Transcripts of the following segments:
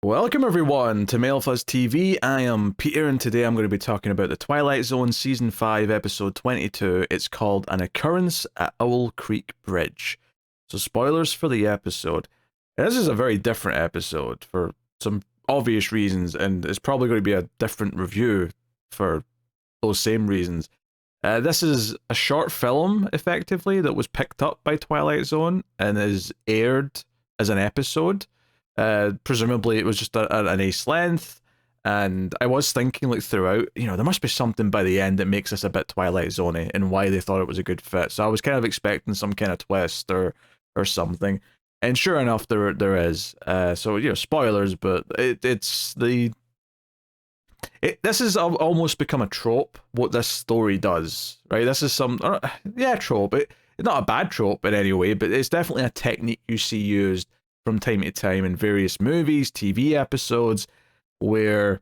Welcome everyone to MailFuzz TV. I am Peter and today I'm going to be talking about the Twilight Zone Season 5 Episode 22. It's called An Occurrence at Owl Creek Bridge. So spoilers for the episode. And this is a very different episode for some obvious reasons, and it's probably going to be a different review for those same reasons. This is a short film, effectively, that was picked up by Twilight Zone and is aired as an episode. Presumably it was just an ace length, and I was thinking like throughout, there must be something by the end that makes this a bit Twilight Zone-y and why they thought it was a good fit. So I was kind of expecting some kind of twist or something, and sure enough, there is. So spoilers, but this has almost become a trope. What this story does, right? This is some trope. It's not a bad trope in any way, but it's definitely a technique you see used from time to time in various movies, TV episodes, where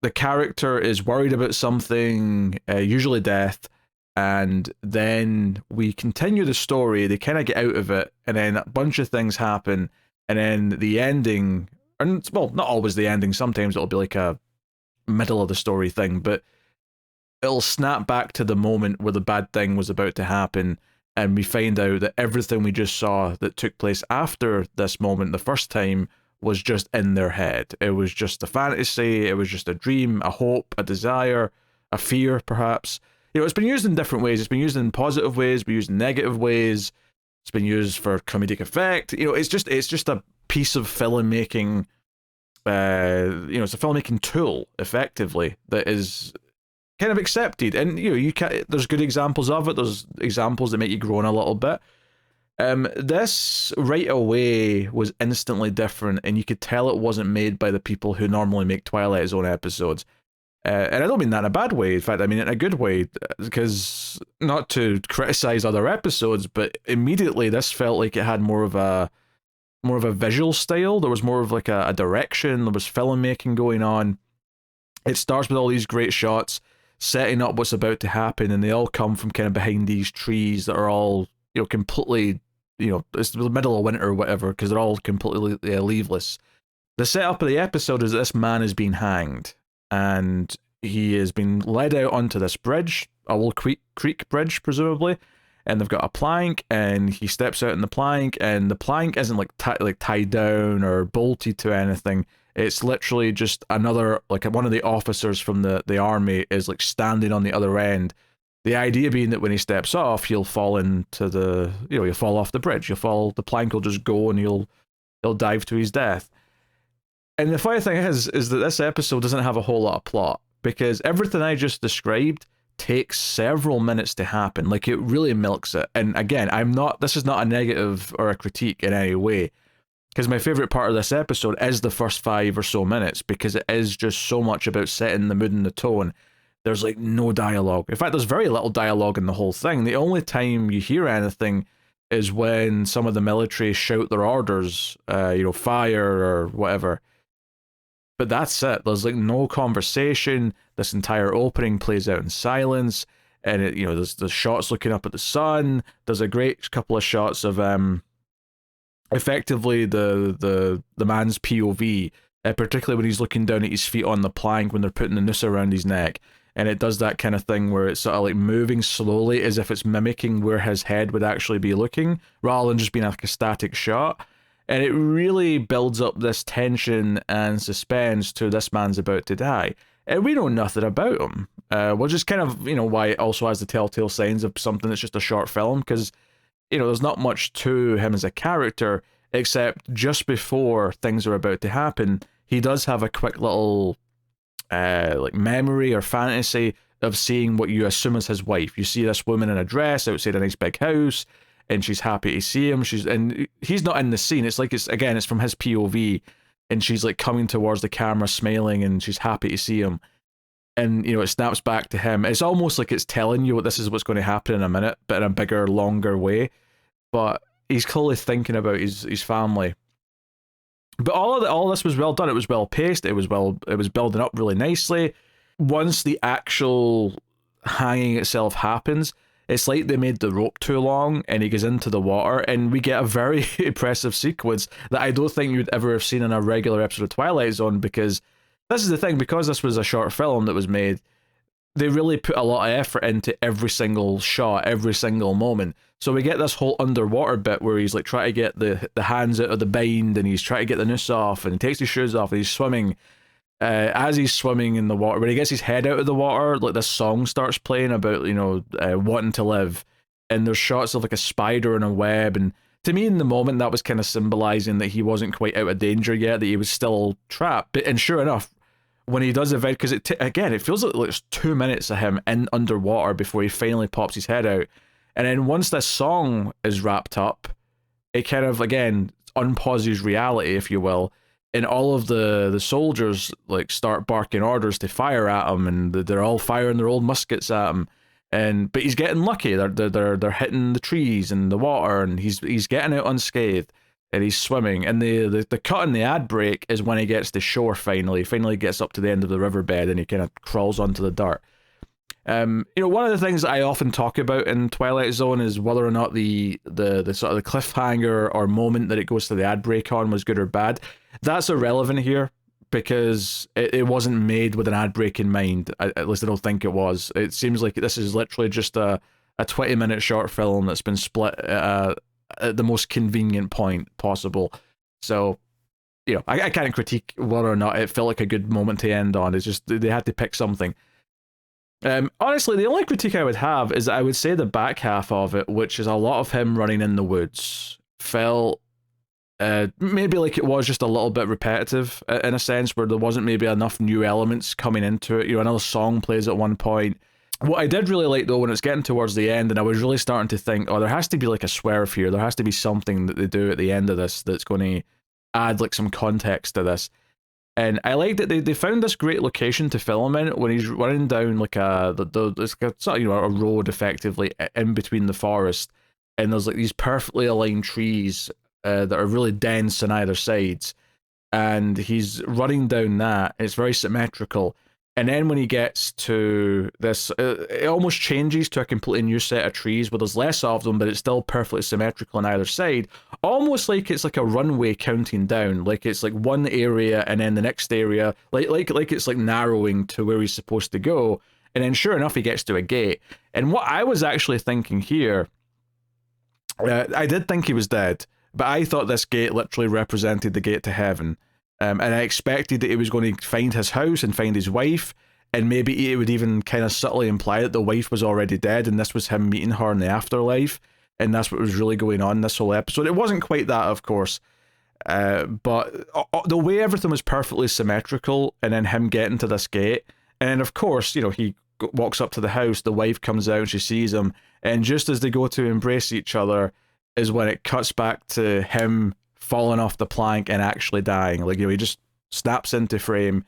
the character is worried about something, usually death, and then we continue the story, they kind of get out of it, and then a bunch of things happen, and then the ending, well, not always the ending, sometimes it'll be like a middle of the story thing, but it'll snap back to the moment where the bad thing was about to happen, and we find out that everything we just saw that took place after this moment the first time was just in their head. It was just a fantasy, it was just a dream, a hope, a desire, a fear, perhaps. It's been used in different ways. It's been used in positive ways, been used in negative ways. It's been used for comedic effect. It's just a piece of filmmaking. It's a filmmaking tool, effectively, that is kind of accepted, and you can. There's good examples of it. There's examples that make you groan a little bit. This right away was instantly different, and you could tell it wasn't made by the people who normally make Twilight Zone episodes. And I don't mean that in a bad way. In fact, I mean it in a good way, because not to criticize other episodes, but immediately this felt like it had more of a visual style. There was more of like a direction. There was filmmaking going on. It starts with all these great shots setting up what's about to happen, and they all come from kind of behind these trees that are all, completely, it's the middle of winter or whatever, because they're all completely leafless. The setup of the episode is that this man is being hanged, and he is being led out onto this bridge, Owl Creek Bridge, presumably, and they've got a plank, and he steps out in the plank, and the plank isn't like tied down or bolted to anything. It's literally just another, like one of the officers from the army is like standing on the other end. The idea being that when he steps off, he'll fall into he'll fall off the bridge. The plank will just go and he'll dive to his death. And the funny thing is that this episode doesn't have a whole lot of plot, because everything I just described takes several minutes to happen. Like, it really milks it. And again, this is not a negative or a critique in any way, because my favorite part of this episode is the first 5 or so minutes, because it is just so much about setting the mood and the tone. There's like no dialogue. In fact, there's very little dialogue in the whole thing. The only time you hear anything is when some of the military shout their orders, fire or whatever. But that's it. There's like no conversation. This entire opening plays out in silence, and there's the shots looking up at the sun. There's a great couple of shots of effectively the man's POV, particularly when he's looking down at his feet on the plank when they're putting the noose around his neck, and it does that kind of thing where it's sort of like moving slowly as if it's mimicking where his head would actually be looking, rather than just being like a static shot. And it really builds up this tension and suspense to this man's about to die, and we know nothing about him, which is kind of why it also has the telltale signs of something that's just a short film, because there's not much to him as a character, except just before things are about to happen, he does have a quick little like memory or fantasy of seeing what you assume is his wife. You see this woman in a dress outside a nice big house, and she's happy to see him. And he's not in the scene. It's like, it's from his POV, and she's like coming towards the camera smiling, and she's happy to see him. And it snaps back to him. It's almost like it's telling you this is what's going to happen in a minute, but in a bigger, longer way. But he's clearly thinking about his family. But all this was well done. It was well paced. It was building up really nicely. Once the actual hanging itself happens, It's like they made the rope too long and he goes into the water, and we get a very impressive sequence that I don't think you'd ever have seen in a regular episode of Twilight Zone, because this is the thing, because this was a short film that was made, they really put a lot of effort into every single shot, every single moment. So we get this whole underwater bit where he's like trying to get the hands out of the bind, and he's trying to get the noose off, and he takes his shoes off, and he's swimming. As he's swimming in the water, when he gets his head out of the water, like this song starts playing about, wanting to live, and there's shots of like a spider and a web, and to me in the moment that was kind of symbolizing that he wasn't quite out of danger yet, that he was still trapped. And sure enough, when he does event, because again it feels like it's 2 minutes of him in underwater before he finally pops his head out, and then once this song is wrapped up, it kind of again unpauses reality, if you will. And all of the soldiers like start barking orders to fire at him, and they're all firing their old muskets at him. But he's getting lucky. They're hitting the trees and the water, and he's getting out unscathed, and he's swimming. And the cut in the ad break is when he gets to shore finally. He finally gets up to the end of the riverbed, and he kind of crawls onto the dirt. One of the things that I often talk about in Twilight Zone is whether or not the sort of the cliffhanger or moment that it goes to the ad break on was good or bad. That's irrelevant here, because it wasn't made with an ad break in mind. At least I don't think it was. It seems like this is literally just a 20-minute short film that's been split at the most convenient point possible. So, I can't critique whether or not it felt like a good moment to end on. It's just they had to pick something. Honestly, the only critique I would have is that I would say the back half of it, which is a lot of him running in the woods, felt maybe like it was just a little bit repetitive in a sense, where there wasn't maybe enough new elements coming into it. Another song plays at one point. What I did really like though, when it's getting towards the end, and I was really starting to think, oh, there has to be like a swerve here. There has to be something that they do at the end of this that's going to add like some context to this. And I like that they found this great location to film in when he's running down like a road effectively in between the forest, and there's like these perfectly aligned trees that are really dense on either sides, and he's running down that. It's very symmetrical, and then when he gets to this, it almost changes to a completely new set of trees where there's less of them, but it's still perfectly symmetrical on either side, almost like it's like a runway counting down, like it's like one area and then the next area, like it's like narrowing to where he's supposed to go. And then sure enough, he gets to a gate, and what I was actually thinking here, I did think he was dead, but I thought this gate literally represented the gate to heaven. And I expected that he was going to find his house and find his wife, and maybe it would even kind of subtly imply that the wife was already dead and this was him meeting her in the afterlife, and that's what was really going on this whole episode. It wasn't quite that, of course, but the way everything was perfectly symmetrical, and then him getting to this gate, and then of course, he walks up to the house, the wife comes out, and she sees him, and just as they go to embrace each other is when it cuts back to him falling off the plank and actually dying. Like, he just snaps into frame,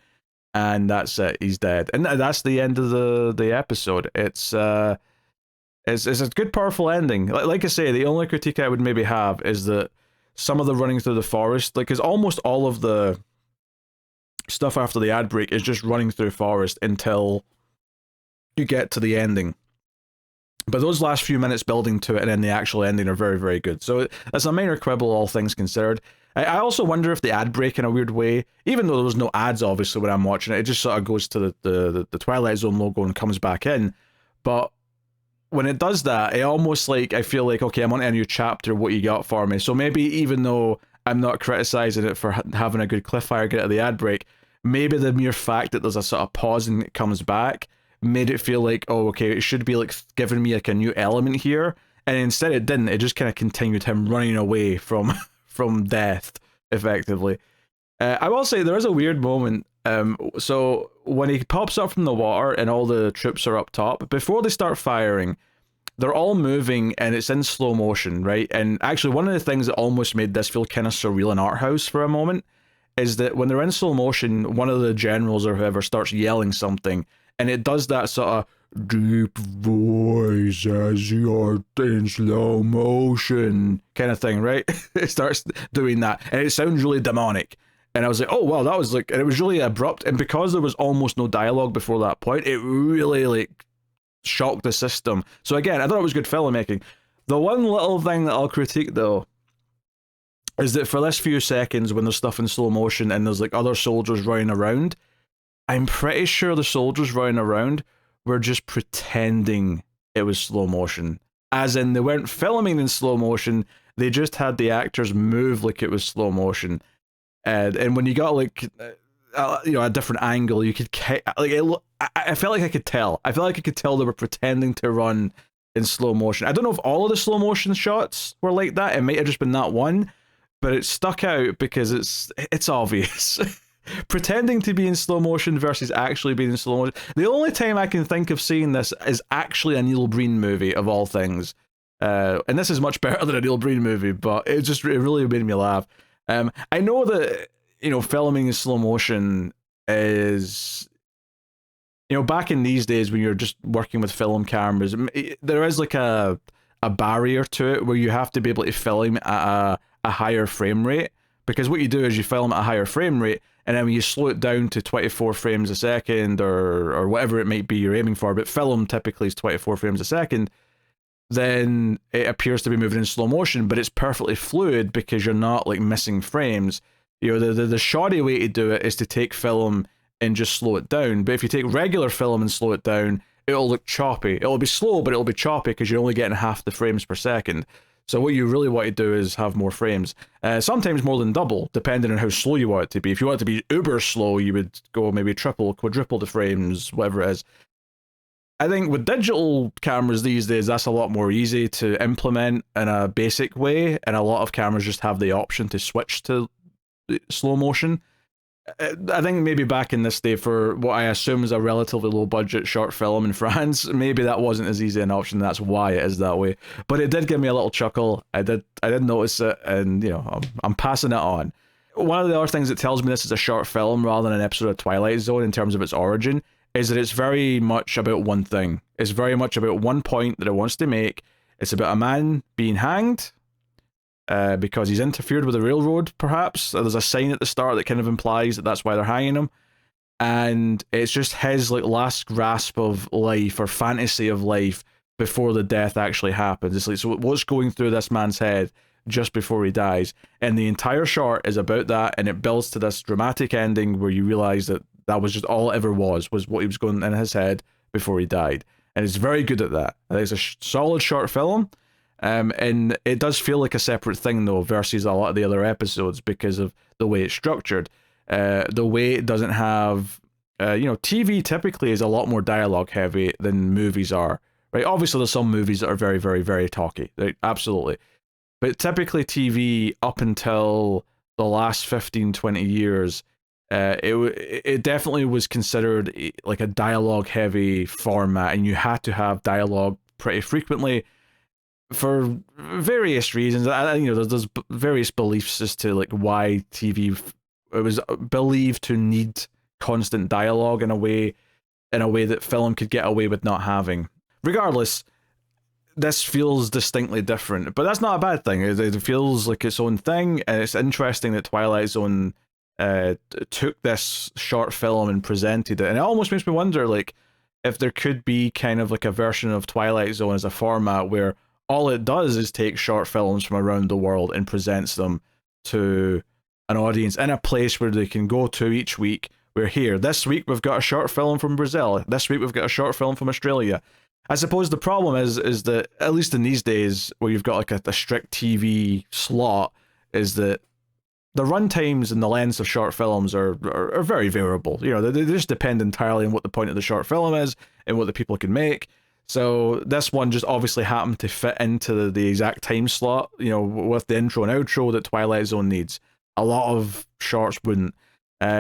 and that's it. He's dead, and that's the end of the episode. It's a good, powerful ending. Like I say, the only critique I would maybe have is that some of the running through the forest, like, because almost all of the stuff after the ad break is just running through forest until you get to the ending. But those last few minutes building to it and then the actual ending are very, very good. So that's a minor quibble, all things considered. I also wonder if the ad break, in a weird way, even though there was no ads obviously when I'm watching it, it just sort of goes to the Twilight Zone logo and comes back in. But when it does that, it almost like, I feel like, okay, I'm on a new chapter, what you got for me? So maybe even though I'm not criticizing it for having a good cliffhanger get at the ad break, maybe the mere fact that there's a sort of pause and it comes back made it feel like, oh, okay, it should be like giving me like a new element here, and instead it didn't. It just kind of continued him running away from death, effectively. I will say there is a weird moment. So when he pops up from the water and all the troops are up top, before they start firing, they're all moving and it's in slow motion, right? And actually, one of the things that almost made this feel kind of surreal and art house for a moment is that when they're in slow motion, one of the generals or whoever starts yelling something, and it does that sort of deep voice as you're in slow motion kind of thing, right? It starts doing that, and it sounds really demonic. And I was like, oh, wow, that was like, and it was really abrupt. And because there was almost no dialogue before that point, it really like shocked the system. So again, I thought it was good filmmaking. The one little thing that I'll critique though is that for this few seconds when there's stuff in slow motion and there's like other soldiers running around, I'm pretty sure the soldiers running around were just pretending it was slow motion. As in, they weren't filming in slow motion, they just had the actors move like it was slow motion. And when you got like, a different angle, you could like it. I felt like I could tell. I felt like I could tell they were pretending to run in slow motion. I don't know if all of the slow motion shots were like that. It might have just been that one, but it stuck out because it's obvious. Pretending to be in slow motion versus actually being in slow motion. The only time I can think of seeing this is actually a Neil Breen movie, of all things. And this is much better than a Neil Breen movie, but it really made me laugh. I know that, filming in slow motion is, back in these days when you're just working with film cameras, there is like a barrier to it where you have to be able to film at a higher frame rate. Because what you do is you film at a higher frame rate, and then when you slow it down to 24 frames a second or whatever it might be you're aiming for, but film typically is 24 frames a second, then it appears to be moving in slow motion, but it's perfectly fluid because you're not like missing frames. The shoddy way to do it is to take film and just slow it down. But if you take regular film and slow it down, it'll look choppy. It'll be slow, but it'll be choppy because you're only getting half the frames per second. So what you really want to do is have more frames. Sometimes more than double, depending on how slow you want it to be. If you want it to be uber slow, you would go maybe triple, quadruple the frames, whatever it is. I think with digital cameras these days, that's a lot more easy to implement in a basic way, and a lot of cameras just have the option to switch to slow motion. I think maybe back in this day, for what I assume is a relatively low budget short film in France, maybe that wasn't as easy an option. That's why it is that way. But it did give me a little chuckle. I did notice it, and I'm passing it on. One of the other things that tells me this is a short film rather than an episode of Twilight Zone in terms of its origin is that it's very much about one thing. It's very much about one point that it wants to make. It's about a man being hanged. Because he's interfered with the railroad, perhaps. There's a sign at the start that kind of implies that that's why they're hanging him. And it's just his last grasp of life or fantasy of life before the death actually happens. It's like, so what's going through this man's head just before he dies? And the entire short is about that, and it builds to this dramatic ending where you realize that that was just all it ever was what he was going in his head before he died. And it's very good at that. I think it's a solid short film. And it does feel like a separate thing though versus a lot of the other episodes because of the way it's structured, the way it doesn't have, TV typically is a lot more dialogue heavy than movies are, right? Obviously there's some movies that are very, very, very talky, right? Absolutely. But typically TV up until the last 15, 20 years, it definitely was considered like a dialogue heavy format, and you had to have dialogue pretty frequently. For various reasons, there's various beliefs as to like why TV it was believed to need constant dialogue in a way that film could get away with not having. Regardless, this feels distinctly different, but that's not a bad thing. It feels like its own thing, and it's interesting that Twilight Zone took this short film and presented it, and it almost makes me wonder like if there could be kind of like a version of Twilight Zone as a format where all it does is take short films from around the world and presents them to an audience in a place where they can go to each week. We're here. This week we've got a short film from Brazil. This week we've got a short film from Australia. I suppose the problem is that, at least in these days, where you've got like a strict TV slot, is that the runtimes and the lengths of short films are very variable. They just depend entirely on what the point of the short film is and what the people can make. So this one just obviously happened to fit into the exact time slot, with the intro and outro that Twilight Zone needs. A lot of shorts wouldn't.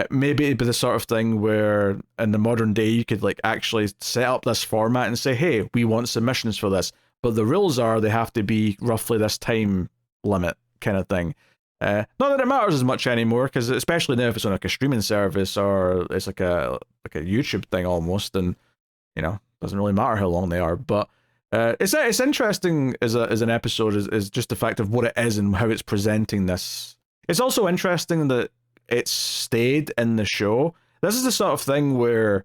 Maybe it'd be the sort of thing where in the modern day you could like actually set up this format and say, hey, we want submissions for this. But the rules are they have to be roughly this time limit kind of thing. Not that it matters as much anymore, because especially now if it's on like a streaming service or it's like a YouTube thing almost, and doesn't really matter how long they are. But it's interesting as an episode is just the fact of what it is and how it's presenting this. It's also interesting that it's stayed in the show. This is the sort of thing where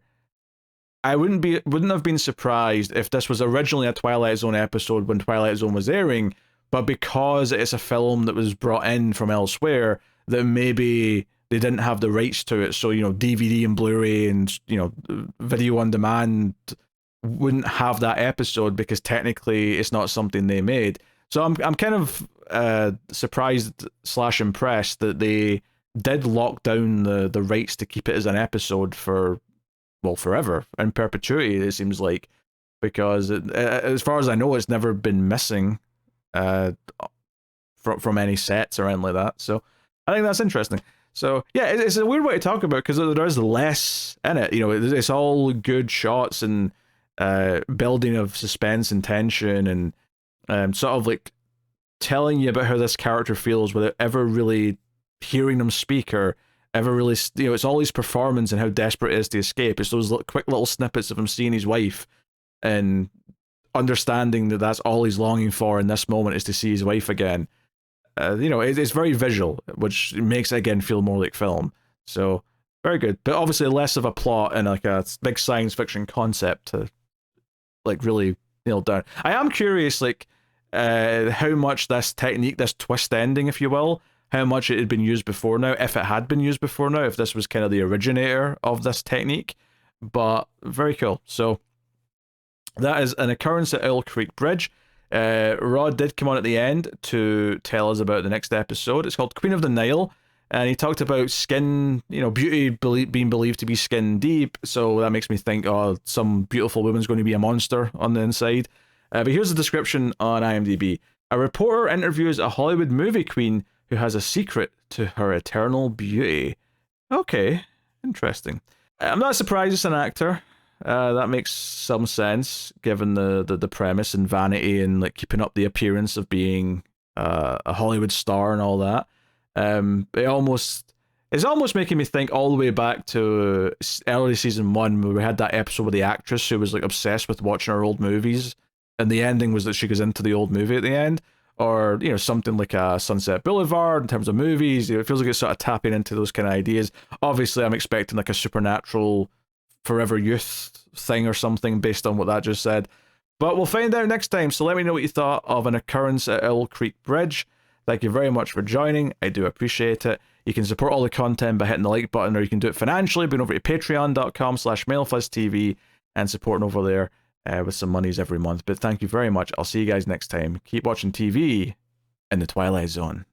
I wouldn't have been surprised if this was originally a Twilight Zone episode when Twilight Zone was airing, but because it's a film that was brought in from elsewhere, that maybe they didn't have the rights to it, so DVD and Blu-ray and video on demand wouldn't have that episode because technically it's not something they made. So I'm kind of surprised / impressed that they did lock down the rights to keep it as an episode for, well, forever, in perpetuity, it seems like, because as far as I know, it's never been missing from any sets or anything like that. So I think that's interesting. So yeah, it's a weird way to talk about because there is less in it. It's all good shots and building of suspense and tension and sort of like telling you about how this character feels without ever really hearing them speak or ever really, it's all his performance and how desperate he is to escape. It's those quick little snippets of him seeing his wife and understanding that that's all he's longing for in this moment is to see his wife again. It's very visual, which makes it again feel more like film. So very good, but obviously less of a plot and like a big science fiction concept to like really nail down. I am curious, like how much this technique, this twist ending, if you will, how much it had been used before now, if it had been used before now, if this was kind of the originator of this technique. But very cool. So that is An Occurrence at Owl Creek Bridge. Rod did come on at the end to tell us about the next episode. It's called Queen of the Nile, and he talked about skin, beauty being believed to be skin deep, so that makes me think, oh, some beautiful woman's going to be a monster on the inside. But here's the description on IMDb. A reporter interviews a Hollywood movie queen who has a secret to her eternal beauty. Okay, interesting. I'm not surprised it's an actor. That makes some sense given the premise and vanity and like keeping up the appearance of being a Hollywood star and all that. It's almost making me think all the way back to early season 1 where we had that episode with the actress who was like obsessed with watching her old movies, and the ending was that she goes into the old movie at the end. Or something like a Sunset Boulevard in terms of movies. It feels like it's sort of tapping into those kind of ideas. Obviously, I'm expecting like a supernatural forever youth thing or something based on what that just said. But we'll find out next time. So let me know what you thought of An Occurrence at Owl Creek Bridge. Thank you very much for joining. I do appreciate it. You can support all the content by hitting the like button, or you can do it financially, being over to patreon.com/MailFuzzTV and supporting over there with some monies every month. But thank you very much. I'll see you guys next time. Keep watching TV in the Twilight Zone.